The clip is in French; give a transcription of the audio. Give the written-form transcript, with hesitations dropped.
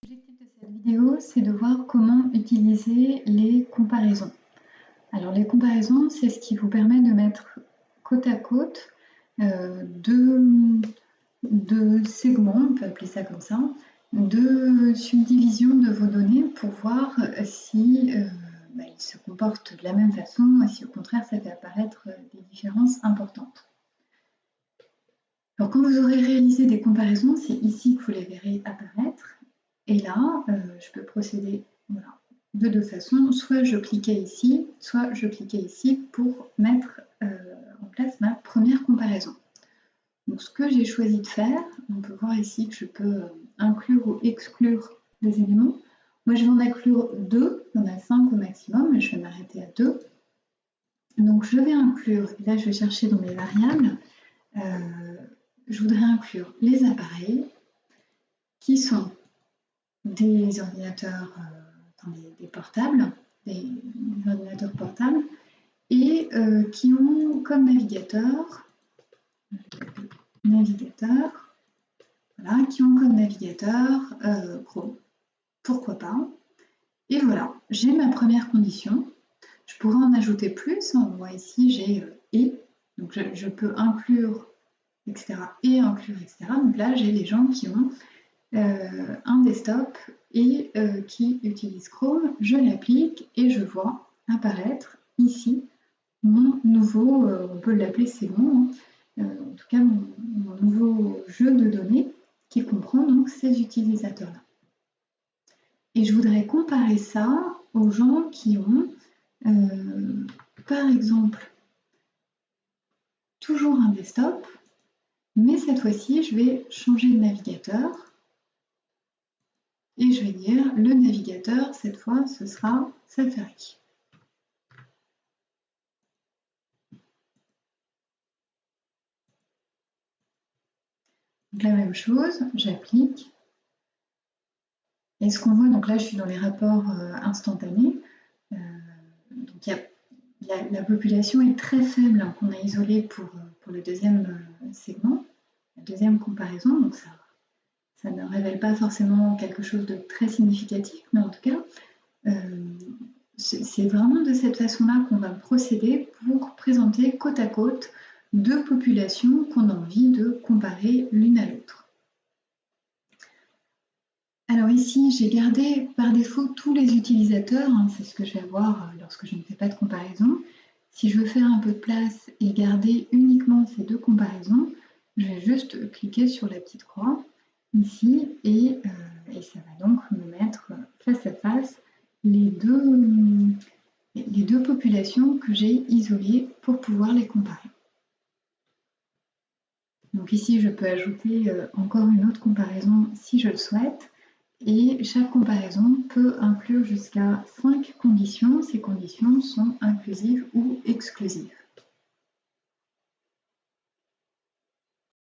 L'objectif de cette vidéo, c'est de voir comment utiliser les comparaisons. Alors les comparaisons, c'est ce qui vous permet de mettre côte à côte deux segments, on peut appeler ça comme ça, de subdivision de vos données pour voir si ils se comportent de la même façon et si au contraire ça fait apparaître des différences importantes. Alors quand vous aurez réalisé des comparaisons, c'est ici que vous les verrez apparaître. Et là, je peux procéder de deux façons. Soit je cliquais ici pour mettre en place ma première comparaison. Donc, ce que j'ai choisi de faire, on peut voir ici que je peux inclure ou exclure des éléments. Moi, je vais en inclure 2, il y en a 5 au maximum, mais je vais m'arrêter à 2. Donc, je vais inclure, là, je vais chercher dans mes variables, je voudrais inclure les appareils qui sont des ordinateurs, des portables, des ordinateurs portables, et qui ont comme navigateur, voilà, qui ont comme navigateur Chrome. Pourquoi pas? Et voilà, j'ai ma première condition. Je pourrais en ajouter plus. On voit ici, j'ai et, donc je peux inclure, etc. et inclure, etc. Donc là, j'ai les gens qui ont un desktop et qui utilise Chrome, je l'applique et je vois apparaître ici mon nouveau, on peut l'appeler segment, en tout cas mon nouveau jeu de données qui comprend donc ces utilisateurs-là. Et je voudrais comparer ça aux gens qui ont, par exemple, toujours un desktop, mais cette fois-ci, je vais changer de navigateur. Et je vais dire le navigateur, cette fois, ce sera Safari. Donc la même chose, j'applique. Et ce qu'on voit, donc là je suis dans les rapports instantanés. Donc la population est très faible qu'on a isolée pour le deuxième segment, la deuxième comparaison. Donc ça ne révèle pas forcément quelque chose de très significatif, mais en tout cas, c'est vraiment de cette façon-là qu'on va procéder pour présenter côte à côte deux populations qu'on a envie de comparer l'une à l'autre. Alors ici, j'ai gardé par défaut tous les utilisateurs, c'est ce que je vais avoir lorsque je ne fais pas de comparaison. Si je veux faire un peu de place et garder uniquement ces deux comparaisons, je vais juste cliquer sur la petite croix ici et ça va donc me mettre face à face les deux populations que j'ai isolées pour pouvoir les comparer. Donc ici, je peux ajouter encore une autre comparaison si je le souhaite. Et chaque comparaison peut inclure jusqu'à 5 conditions. Ces conditions sont inclusives ou exclusives.